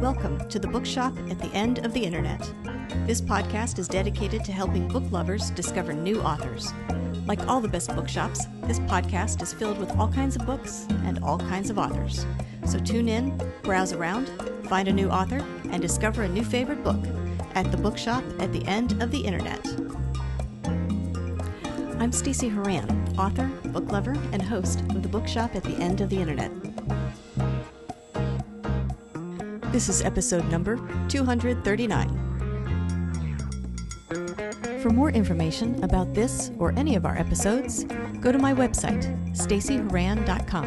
Welcome to the Bookshop at the End of the Internet. This podcast is dedicated to helping book lovers discover new authors. Like all the best bookshops, this podcast is filled with all kinds of books and all kinds of authors. So tune in, browse around, find a new author, and discover a new favorite book at the Bookshop at the End of the Internet. I'm Stacey Horan, author, book lover, and host of the Bookshop at the End of the Internet. This is episode number 239. For more information about this or any of our episodes, go to my website, staceyhoran.com.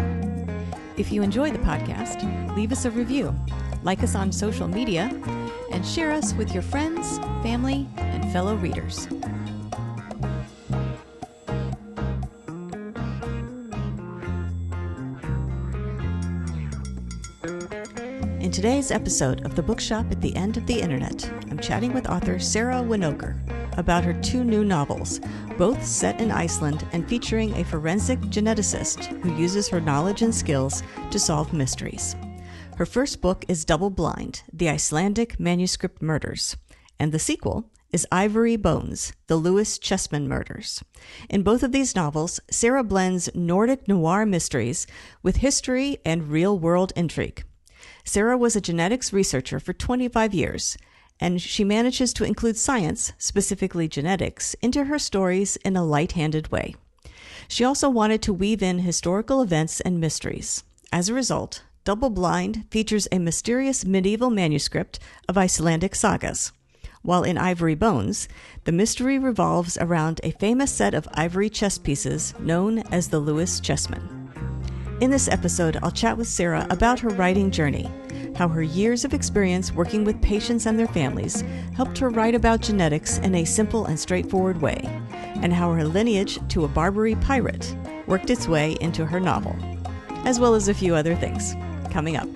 If you enjoy the podcast, leave us a review, like us on social media, and share us with your friends, family, and fellow readers. In today's episode of the Bookshop at the End of the Internet, I'm chatting with author Sara Winokur about her two new novels, both set in Iceland and featuring a forensic geneticist who uses her knowledge and skills to solve mysteries. Her first book is Double Blind, The Icelandic Manuscript Murders, and the sequel is Ivory Bones, The Lewis Chessmen Murders. In both of these novels, Sara blends Nordic noir mysteries with history and real-world intrigue. Sara was a genetics researcher for 25 years, and she manages to include science, specifically genetics, into her stories in a light-handed way. She also wanted to weave in historical events and mysteries. As a result, Double Blind features a mysterious medieval manuscript of Icelandic sagas, while in Ivory Bones, the mystery revolves around a famous set of ivory chess pieces known as the Lewis Chessmen. In this episode, I'll chat with Sara about her writing journey, how her years of experience working with patients and their families helped her write about genetics in a simple and straightforward way, and how her lineage to a Barbary pirate worked its way into her novel, as well as a few other things. Coming up.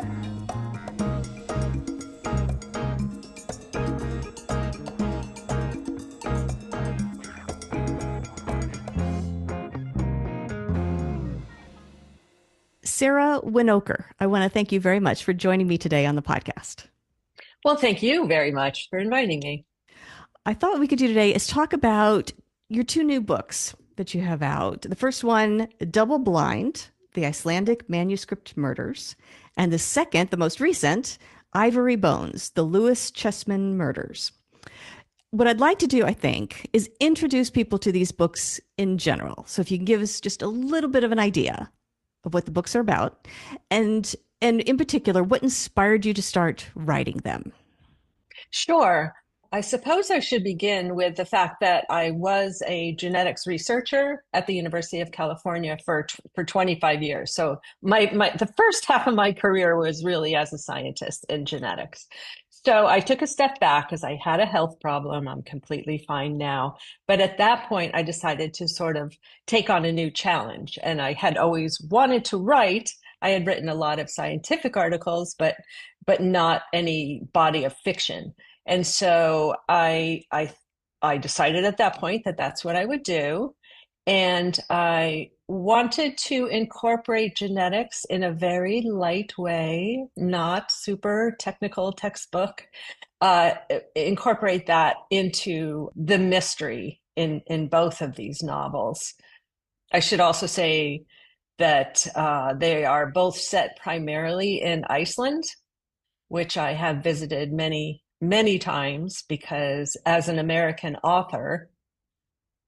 Sara Winokur, I want to thank you very much for joining me today on the podcast. Well, thank you very much for inviting me. I thought what we could do today is talk about your two new books that you have out. The first one, Double Blind, The Icelandic Manuscript Murders, and the second, the most recent, Ivory Bones, The Lewis Chessmen Murders. What I'd like to do, I think, is introduce people to these books in general. So if you can give us just a little bit of an idea of what the books are about, and in particular, what inspired you to start writing them? Sure. I suppose I should begin with the fact that I was a genetics researcher at the University of California for 25 years. So the first half of my career was really as a scientist in genetics. So I took a step back because I had a health problem. I'm completely fine now. But at that point, I decided to sort of take on a new challenge. And I had always wanted to write. I had written a lot of scientific articles, but not any body of fiction. And so I decided at that point that that's what I would do. And I wanted to incorporate genetics in a very light way, not super technical textbook, incorporate that into the mystery in both of these novels. I should also say that they are both set primarily in Iceland, which I have visited many, many times because as an American author,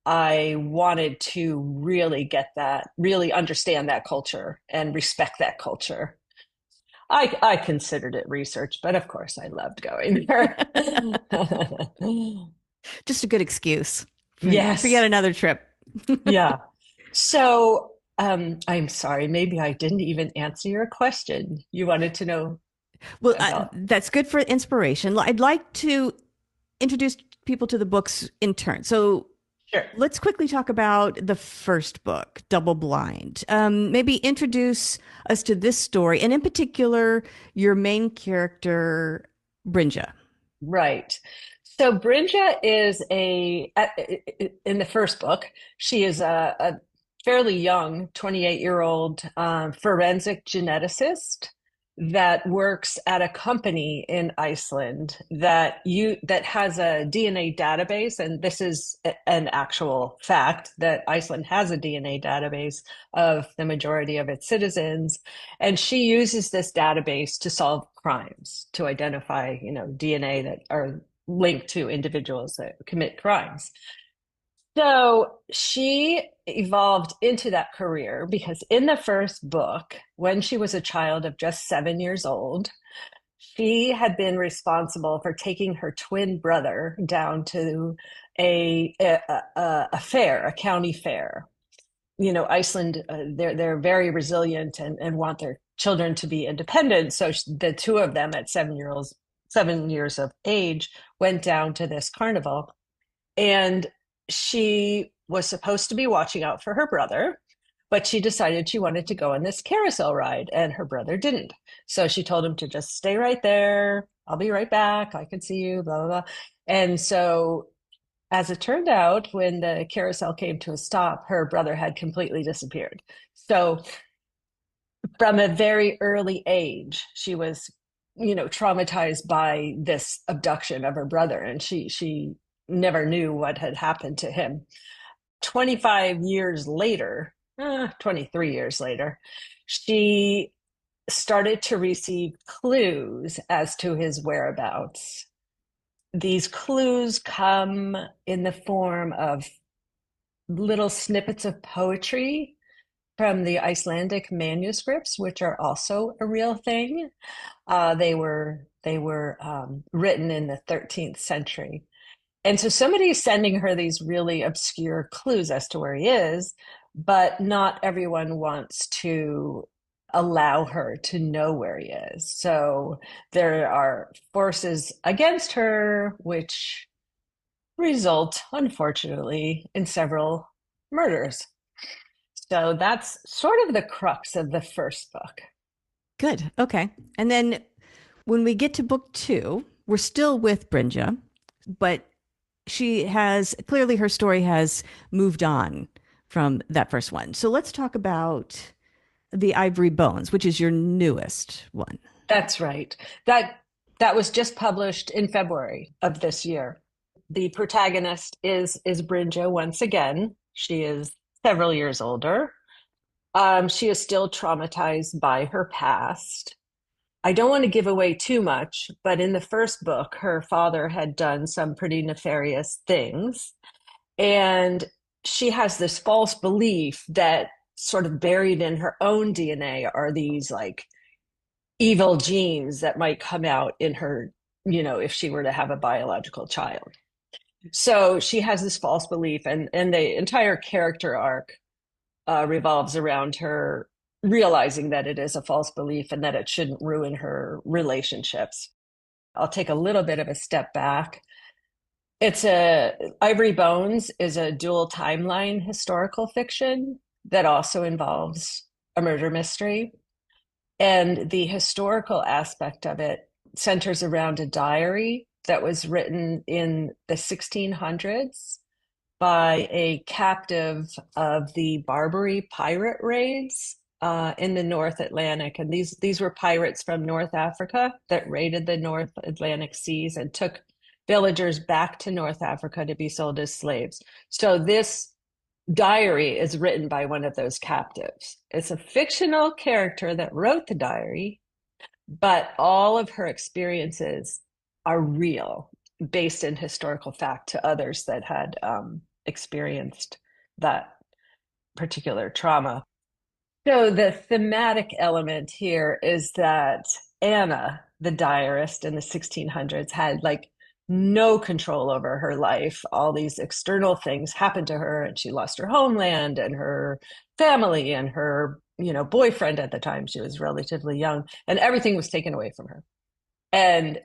I wanted to really really understand that culture and respect that culture. I considered it research, but of course I loved going there. Just a good excuse. Yes. For yet another trip. Yeah. So I'm sorry, maybe I didn't even answer your question. You wanted to know. Well, that's good for inspiration. I'd like to introduce people to the books in turn. So sure. Let's quickly talk about the first book, Double Blind. Maybe introduce us to this story, and in particular, your main character, Brynja. Right. So Brynja is in the first book, she is a fairly young 28-year-old forensic geneticist that works at a company in Iceland that has a DNA database, and this is an actual fact that Iceland has a DNA database of the majority of its citizens, and she uses this database to solve crimes, to identify, DNA that are linked to individuals that commit crimes. So she evolved into that career because in the first book, when she was a child of just 7 years old, she had been responsible for taking her twin brother down to a fair, a county fair. Iceland, they're very resilient and want their children to be independent. So the two of them at 7 years of age went down to this carnival, and she was supposed to be watching out for her brother, but she decided she wanted to go on this carousel ride, and her brother didn't. So she told him to just stay right there. I'll be right back. I can see you, blah, blah, blah. And so, as it turned out, when the carousel came to a stop, her brother had completely disappeared. So, from a very early age, she was, traumatized by this abduction of her brother, and she never knew what had happened to him. 25 years later, 23 years later, she started to receive clues as to his whereabouts. These clues come in the form of little snippets of poetry from the Icelandic manuscripts, which are also a real thing. They were written in the 13th century. And so somebody's sending her these really obscure clues as to where he is, but not everyone wants to allow her to know where he is. So there are forces against her, which result, unfortunately, in several murders. So that's sort of the crux of the first book. Good. Okay. And then when we get to book two, we're still with Brynja, but she has clearly her story has moved on from that first one. So let's talk about the Ivory Bones, which is your newest one. That's right. That was just published in February of this year. The protagonist is Brynja once again. She is several years older. She is still traumatized by her past. I don't want to give away too much, but in the first book, her father had done some pretty nefarious things. And she has this false belief that sort of buried in her own DNA are these like evil genes that might come out in her, if she were to have a biological child. So she has this false belief, and the entire character arc revolves around her realizing that it is a false belief and that it shouldn't ruin her relationships. I'll take a little bit of a step back. Ivory Bones is a dual timeline historical fiction that also involves a murder mystery. And the historical aspect of it centers around a diary that was written in the 1600s by a captive of the Barbary pirate raids in the North Atlantic. And these were pirates from North Africa that raided the North Atlantic seas and took villagers back to North Africa to be sold as slaves. So this diary is written by one of those captives. It's a fictional character that wrote the diary, but all of her experiences are real, based in historical fact to others that had experienced that particular trauma. So the thematic element here is that Anna, the diarist in the 1600s, had like no control over her life. All these external things happened to her, and she lost her homeland and her family and her, boyfriend at the time. She was relatively young, and everything was taken away from her. And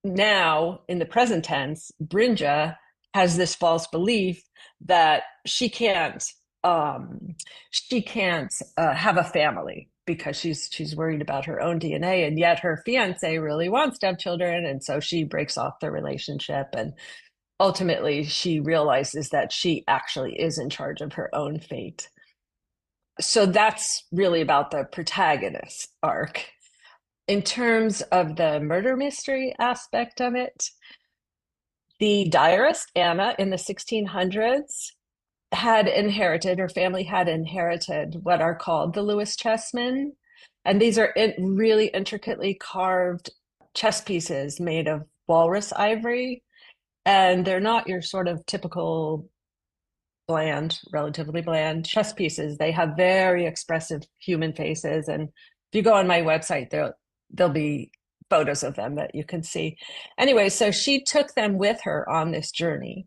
now, in the present tense, Brynja has this false belief that she can't have a family because she's worried about her own DNA, and yet her fiance really wants to have children, and so she breaks off the relationship, and ultimately she realizes that she actually is in charge of her own fate. So that's really about the protagonist arc. In terms of the murder mystery aspect of it, the diarist Anna in the 1600s had inherited, her family had inherited what are called the Lewis Chessmen. And these are really intricately carved chess pieces made of walrus ivory. And they're not your sort of typical bland, relatively bland chess pieces. They have very expressive human faces. And if you go on my website, there'll be photos of them that you can see. Anyway, so she took them with her on this journey,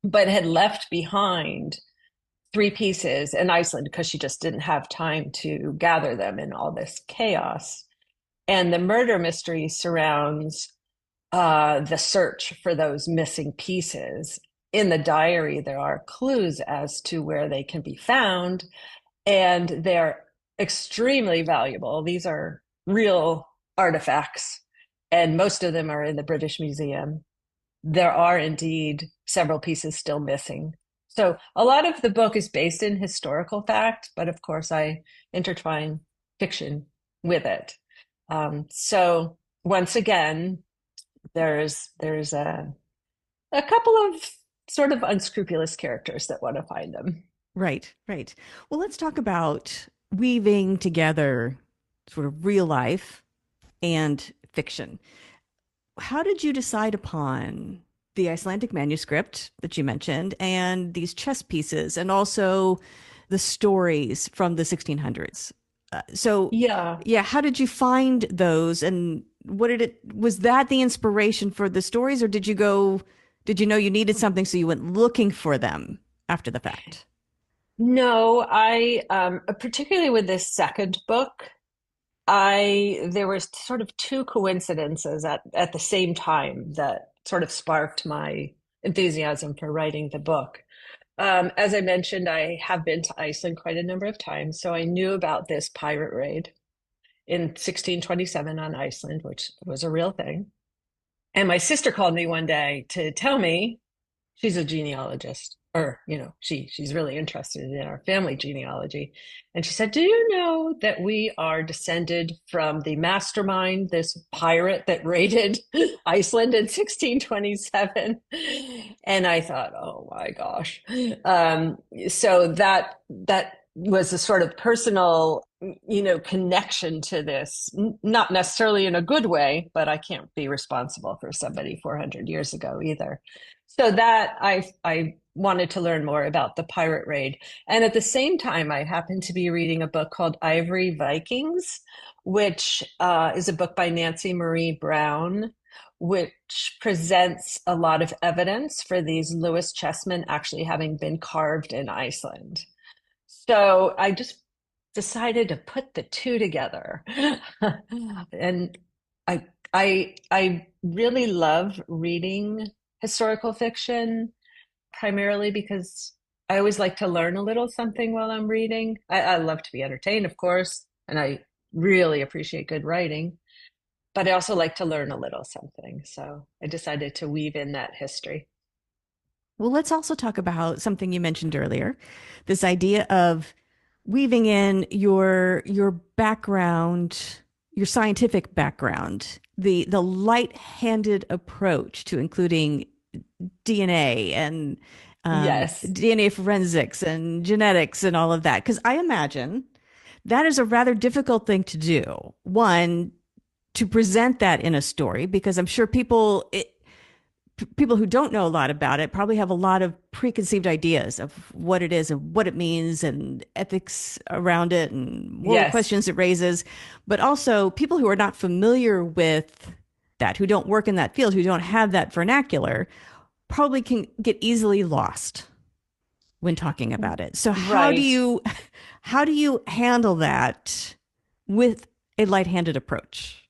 but had left behind three pieces in Iceland because she just didn't have time to gather them in all this chaos. And the murder mystery surrounds the search for those missing pieces. In the diary, there are clues as to where they can be found, and they're extremely valuable. These are real artifacts, and most of them are in the British Museum. There are indeed several pieces still missing. So a lot of the book is based in historical fact, but of course I intertwine fiction with it. So once again, there's a couple of sort of unscrupulous characters that want to find them. Right, right. Well, let's talk about weaving together sort of real life and fiction. How did you decide upon the Icelandic manuscript that you mentioned and these chess pieces and also the stories from the 1600s? So, Yeah. yeah, how did you find those and was that the inspiration for the stories, or did you know you needed something so you went looking for them after the fact? No, I particularly with this second book, I there was sort of two coincidences at the same time that sort of sparked my enthusiasm for writing the book. As I mentioned, I have been to Iceland quite a number of times, so I knew about this pirate raid in 1627 on Iceland, which was a real thing. And my sister called me one day to tell me, she's a genealogist, or she's really interested in our family genealogy, and she said, do you know that we are descended from the mastermind, this pirate that raided Iceland in 1627? And I thought, oh my gosh. So that was a sort of personal connection to this, not necessarily in a good way, but I can't be responsible for somebody 400 years ago either. So that I wanted to learn more about the pirate raid. And at the same time, I happened to be reading a book called Ivory Vikings, which is a book by Nancy Marie Brown, which presents a lot of evidence for these Lewis chessmen actually having been carved in Iceland. So I just decided to put the two together. And I really love reading historical fiction, primarily because I always like to learn a little something while I'm reading. I love to be entertained, of course, and I really appreciate good writing, but I also like to learn a little something. So I decided to weave in that history. Well, let's also talk about something you mentioned earlier, this idea of weaving in your background, your scientific background, the light-handed approach to including DNA and Yes. DNA forensics and genetics and all of that. Because I imagine that is a rather difficult thing to do. One, to present that in a story, because I'm sure people who don't know a lot about it probably have a lot of preconceived ideas of what it is and what it means and ethics around it and moral Yes. questions it raises. But also people who are not familiar with that, who don't work in that field, who don't have that vernacular, probably can get easily lost when talking about it. So Right. how do you handle that with a light-handed approach?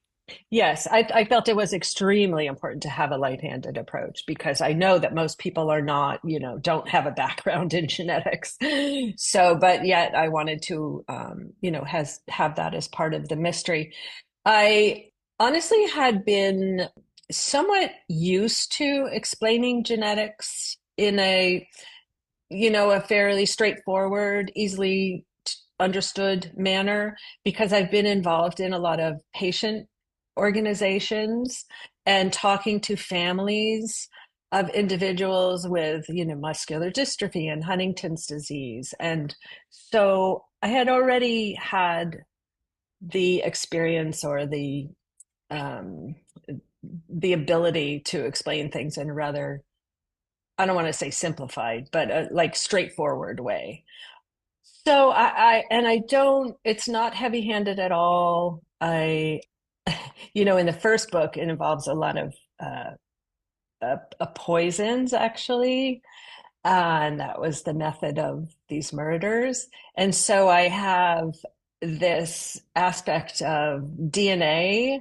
Yes, I felt it was extremely important to have a light-handed approach because I know that most people are not, don't have a background in genetics. So, but yet I wanted to, has have that as part of the mystery. I honestly had been somewhat used to explaining genetics in a fairly straightforward, easily understood manner, because I've been involved in a lot of patient organizations and talking to families of individuals with, muscular dystrophy and Huntington's disease. And so I had already had the experience or um, the ability to explain things in a rather, I don't want to say simplified, but like straightforward way. So and I don't, it's not heavy-handed at all. In the first book, it involves a lot of poisons, actually. And that was the method of these murders. And so I have this aspect of DNA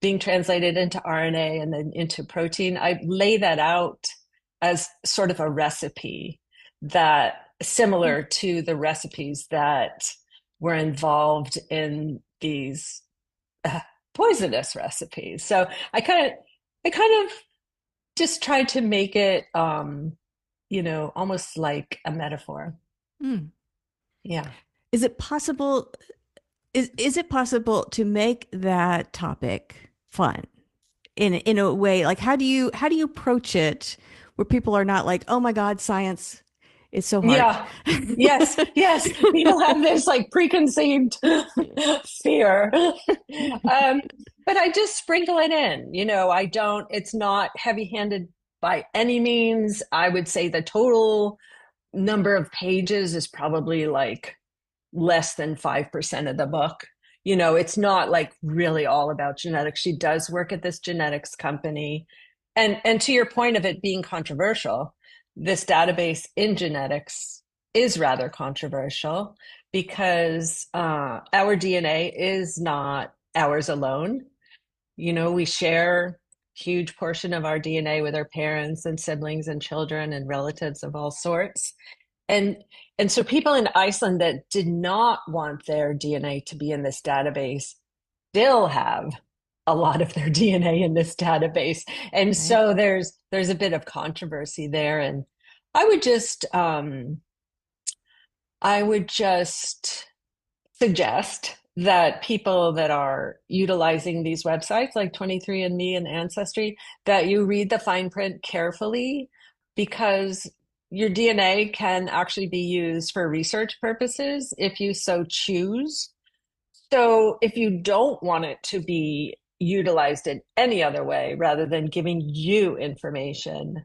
being translated into RNA and then into protein. I lay that out as sort of a recipe that similar to the recipes that were involved in these uh, poisonous recipes. So I kind of just tried to make it, almost like a metaphor. Mm. Yeah. Is it possible? Is it possible to make that topic fun in a way? Like, how do you approach it where people are not like, oh my God, science is so hard? Yeah. Yes. Yes. People have this like preconceived fear. But I just sprinkle it in. It's not heavy-handed by any means. I would say the total number of pages is probably like less than 5% of the book. It's not like really all about genetics. She does work at this genetics company. And to your point of it being controversial, this database in genetics is rather controversial because our DNA is not ours alone. We share huge portion of our DNA with our parents and siblings and children and relatives of all sorts. And and so people in Iceland that did not want their DNA to be in this database still have a lot of their DNA in this database. And Right. so there's a bit of controversy there. And I would just I would just suggest that people that are utilizing these websites like 23andMe and Ancestry, that you read the fine print carefully, because your DNA can actually be used for research purposes if you so choose. So if you don't want it to be utilized in any other way rather than giving you information,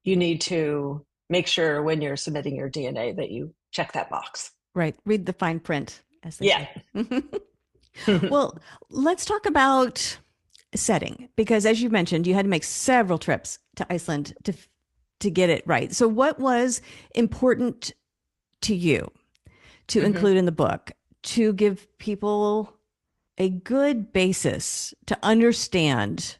you need to make sure when you're submitting your DNA that you check that box. Right. Read the fine print, as they Yeah. say. Well, let's talk about setting, because as you mentioned, you had to make several trips to Iceland to get it right. So what was important to you to Mhm. include in the book to give people a good basis to understand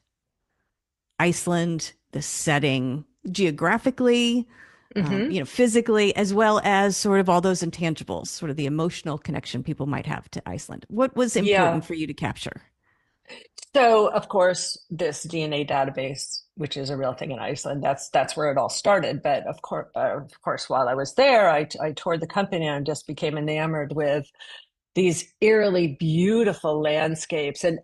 Iceland, the setting geographically, Mhm. physically, as well as sort of all those intangibles, sort of the emotional connection people might have to Iceland? What was important Yeah. for you to capture? So, of course, this DNA database, which is a real thing in Iceland, that's where it all started. But of course, while I was there, I toured the company and just became enamored with these eerily beautiful landscapes and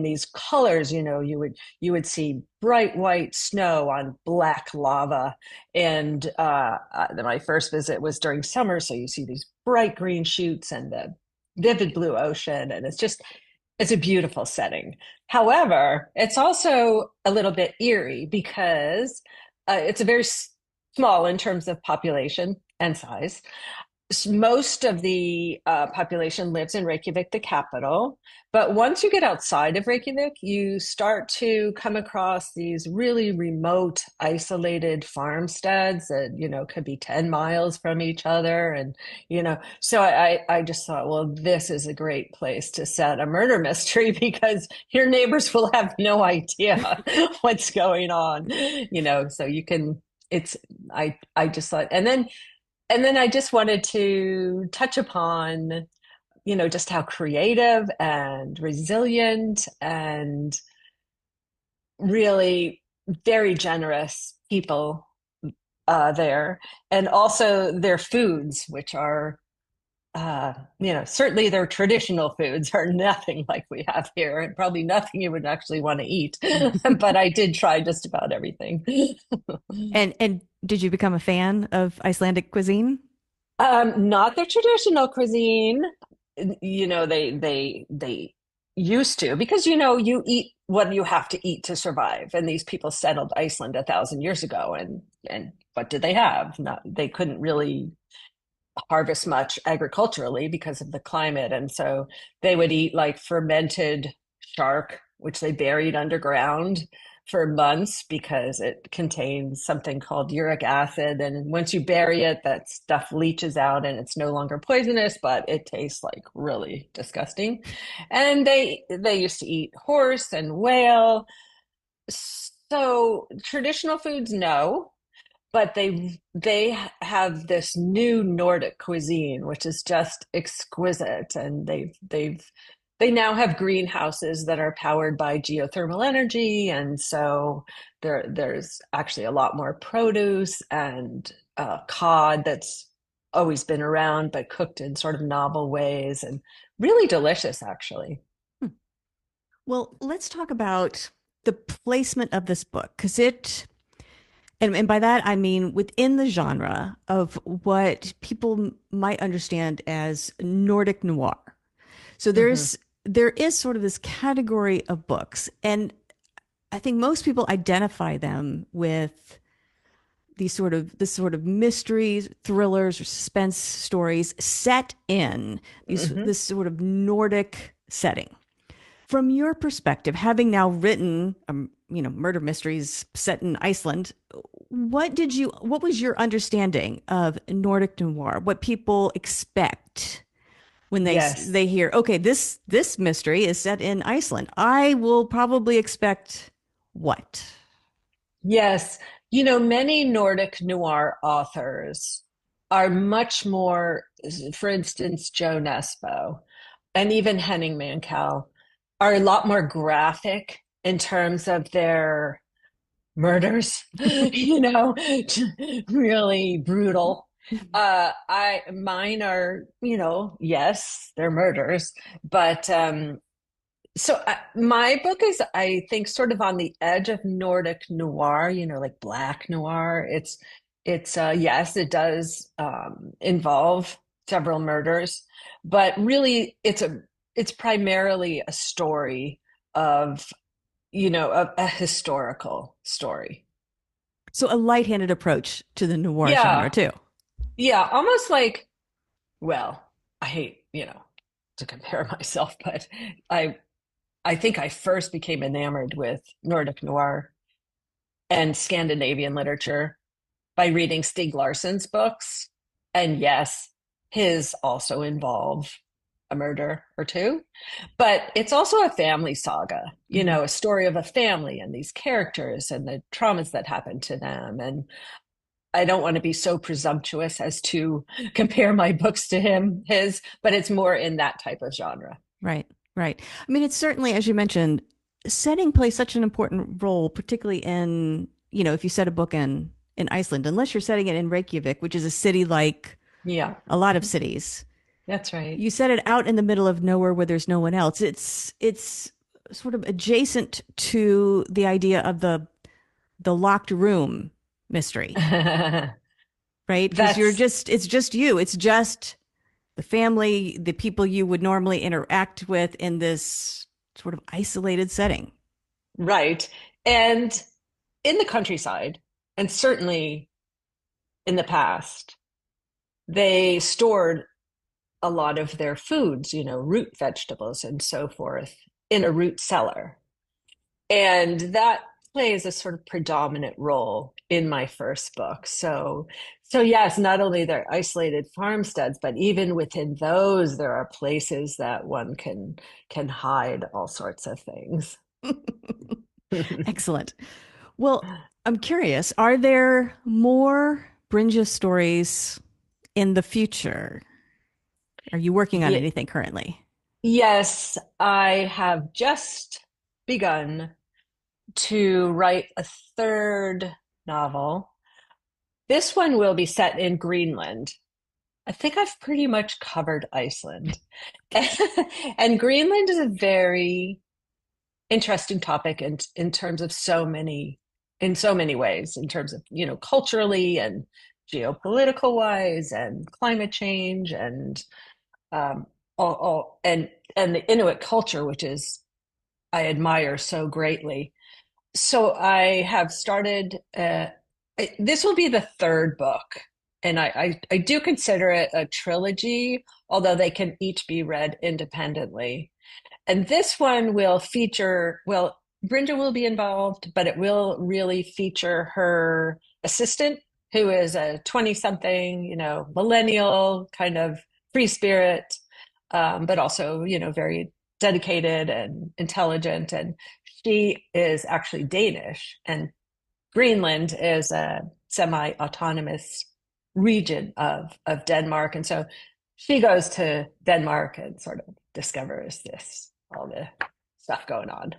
these colors. You would see bright white snow on black lava. And my first visit was during summer, so you see these bright green shoots and the vivid blue ocean, and it's a beautiful setting. However, it's also a little bit eerie because it's a very small in terms of population and size. Most of the population lives in Reykjavik, the capital. But once you get outside of Reykjavik, you start to come across these really remote, isolated farmsteads that, could be 10 miles from each other. And, so I just thought, well, this is a great place to set a murder mystery because your neighbors will have no idea what's going on, so you can, I just thought, and then I just wanted to touch upon, just how creative and resilient and really very generous people there, and also their foods, which are certainly their traditional foods are nothing like we have here, and probably nothing you would actually want to eat. But I did try just about everything. And did you become a fan of Icelandic cuisine? Not the traditional cuisine. They used to, because you eat what you have to eat to survive. And these people settled Iceland 1,000 years ago, and what did they have? Not They couldn't really harvest much agriculturally because of the climate. And so they would eat like fermented shark, which they buried underground for months because it contains something called uric acid. And once you bury it, that stuff leaches out and it's no longer poisonous, but it tastes like really disgusting. And they used to eat horse and whale. So traditional foods, no, but they have this new Nordic cuisine, which is just exquisite. And they now have greenhouses that are powered by geothermal energy, and so there's actually a lot more produce and cod that's always been around, but cooked in sort of novel ways and really delicious, actually. Well, let's talk about the placement of this book because and by that I mean within the genre of what people might understand as Nordic noir. So Hmm. there is sort of this category of books, and I think most people identify them with this sort of mysteries, thrillers, or suspense stories set in Hmm. this sort of Nordic setting. From your perspective, having now written, murder mysteries set in Iceland, what was your understanding of Nordic noir? What people expect when Yes. they hear, okay, this mystery is set in Iceland. I will probably expect what? Yes. Many Nordic noir authors are much more, for instance, Joe Nesbo and even Henning Mankell are a lot more graphic in terms of their murders, really brutal. I Mine are, yes, they're murders, but my book is, I think, sort of on the edge of Nordic noir, like black noir. Yes, it does involve several murders, but really, it's primarily a story of, a historical story. So a light-handed approach to the noir genre Yeah, too. yeah, almost like, well, I hate, to compare myself, but I I think I first became enamored with Nordic noir and Scandinavian literature by reading Stieg Larsson's books. And yes, his also involve a murder or two, but it's also a family saga, Mm-hmm. a story of a family and these characters and the traumas that happen to them. And I don't want to be so presumptuous as to compare my books to his, but it's more in that type of genre. Right, right. I mean, it's certainly, as you mentioned, setting plays such an important role, particularly in, if you set a book in Iceland, unless you're setting it in Reykjavik, which is a city like Yeah, a lot of cities. that's right. You set it out in the middle of nowhere where there's no one else. It's sort of adjacent to the idea of the locked room mystery, right? Because That's it's just you. It's just the family, the people you would normally interact with in this sort of isolated setting. right. And in the countryside, and certainly in the past, they stored a lot of their foods, root vegetables and so forth, in a root cellar. And that plays a sort of predominant role in my first book. So yes, not only they're isolated farmsteads, but even within those, there are places that one can hide all sorts of things. Excellent. Well, I'm curious, are there more Brinja stories in the future? Are you working on Ye- anything currently? yes, I have just begun to write a third novel. This one will be set in Greenland. I think I've pretty much covered Iceland. And Greenland is a very interesting topic in terms of in so many ways, in terms of, culturally and geopolitical wise and climate change and and the Inuit culture, which is I admire so greatly. So I have started, this will be the third book, and I do consider it a trilogy, although they can each be read independently. And this one will feature, well, Brenda will be involved, but it will really feature her assistant, who is a 20 something, millennial kind of free spirit, but also, very dedicated and intelligent. And she is actually Danish, and Greenland is a semi-autonomous region of Denmark. And so she goes to Denmark and sort of discovers all the stuff going on.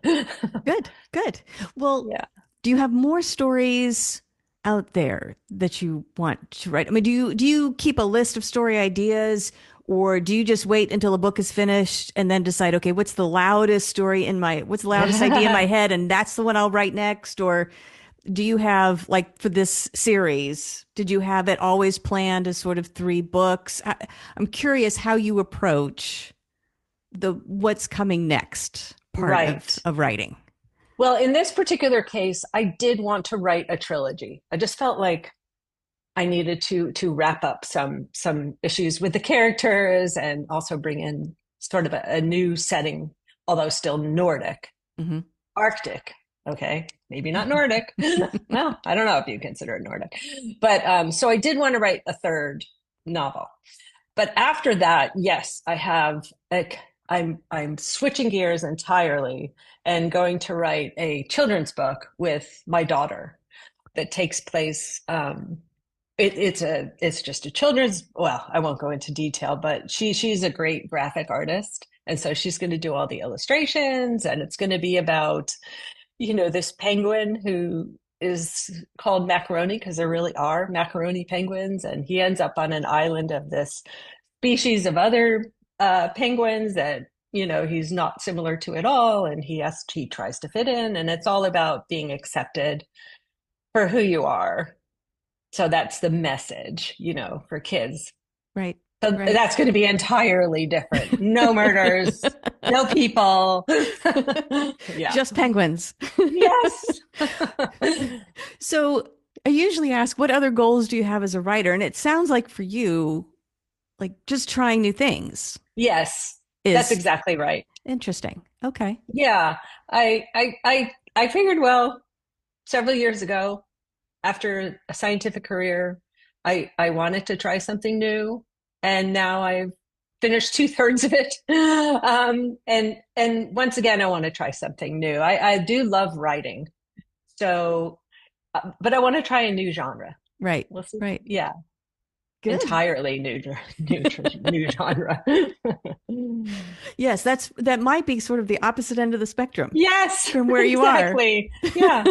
Good, good. Well, Yeah. do you have more stories out there that you want to write? I mean, do you keep a list of story ideas, or do you just wait until a book is finished and then decide, okay, what's the loudest what's the loudest idea in my head, and that's the one I'll write next? Or do you have, like, for this series, did you have it always planned as sort of three books? I'm curious how you approach the what's coming next part Right. of writing. Well, in this particular case, I did want to write a trilogy. I just felt like I needed to wrap up some issues with the characters and also bring in sort of a new setting, although still Nordic, Mm-hmm. Arctic. Okay, maybe not Nordic. Well, I don't know if you consider it Nordic, but so I did want to write a third novel. But after that, yes, I have. I'm switching gears entirely and going to write a children's book with my daughter that takes place. It's just a children's. Well, I won't go into detail, but she's a great graphic artist, and so she's going to do all the illustrations, and it's going to be about this penguin who is called Macaroni because there really are macaroni penguins, and he ends up on an island of this species of other penguins that he's not similar to at all, and he tries to fit in, and it's all about being accepted for who you are. So that's the message, for kids. Right. So Right. that's going to be entirely different. No murders, no people. Yeah. Just penguins. Yes. So I usually ask, what other goals do you have as a writer? And it sounds like for you, like, just trying new things Yes. That's is exactly right. interesting. Okay. Yeah. I figured, well, several years ago, after a scientific career, I wanted to try something new, and now I've finished two-thirds of it. And once again, I want to try something new. I do love writing, so but I want to try a new genre. Right. We'll see. Right. Yeah, Good. entirely new genre. Yes, that might be sort of the opposite end of the spectrum Yes, from where you are. exactly. Yeah.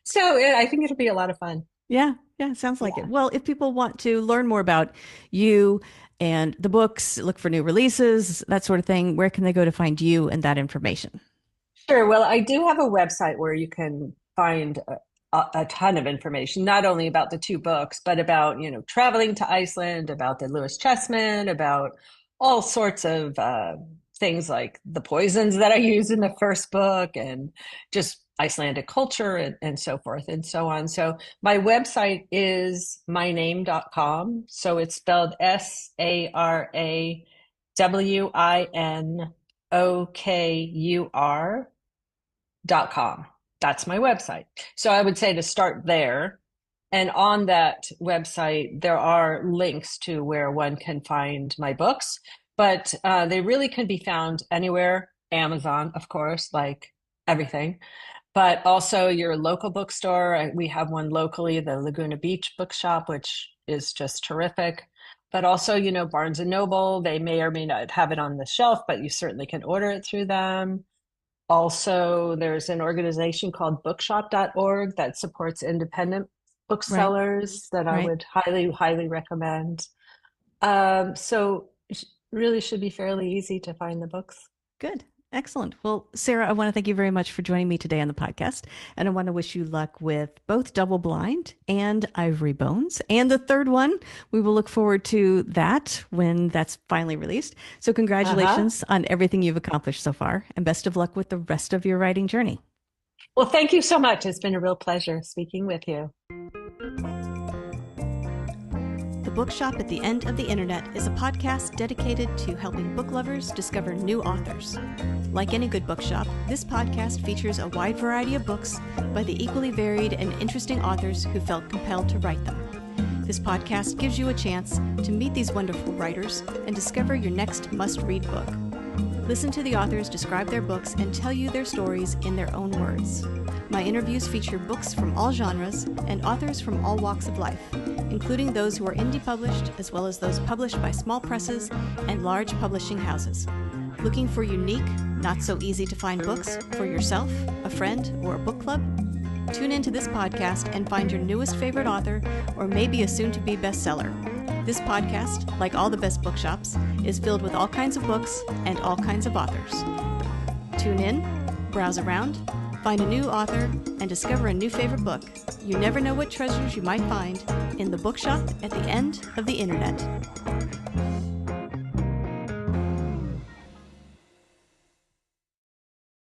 So I think it'll be a lot of fun. Yeah. Yeah. Sounds like it. Yeah. Well, if people want to learn more about you and the books, look for new releases, that sort of thing, where can they go to find you and that information? Sure. Well, I do have a website where you can find a ton of information, not only about the two books, but about, traveling to Iceland, about the Lewis Chessmen, about all sorts of things like the poisons that I use in the first book, and just Icelandic culture and so forth and so on. So my website is myname.com. So it's spelled Sarawinokur.com. That's my website. So I would say to start there. And on that website, there are links to where one can find my books, but they really can be found anywhere. Amazon, of course, like everything, but also your local bookstore. We have one locally, the Laguna Beach Bookshop, which is just terrific. But also, Barnes and Noble, they may or may not have it on the shelf, but you certainly can order it through them. Also, there's an organization called bookshop.org that supports independent Right. booksellers that I Right. would highly, highly recommend. So really should be fairly easy to find the books. Good. Excellent. Well, Sarah, I want to thank you very much for joining me today on the podcast. And I want to wish you luck with both Double Blind and Ivory Bones. And the third one, we will look forward to that when that's finally released. So Uh-huh. congratulations on everything you've accomplished so far, and best of luck with the rest of your writing journey. Well, thank you so much. It's been a real pleasure speaking with you. The Bookshop at the End of the Internet is a podcast dedicated to helping book lovers discover new authors. Like any good bookshop, this podcast features a wide variety of books by the equally varied and interesting authors who felt compelled to write them. This podcast gives you a chance to meet these wonderful writers and discover your next must-read book. Listen to the authors describe their books and tell you their stories in their own words. My interviews feature books from all genres and authors from all walks of life, including those who are indie published as well as those published by small presses and large publishing houses. Looking for unique, not so easy to find books for yourself, a friend, or a book club? Tune into this podcast and find your newest favorite author or maybe a soon-to-be bestseller. This podcast, like all the best bookshops, is filled with all kinds of books and all kinds of authors. Tune in, browse around, find a new author, and discover a new favorite book. You never know what treasures you might find in the Bookshop at the End of the Internet.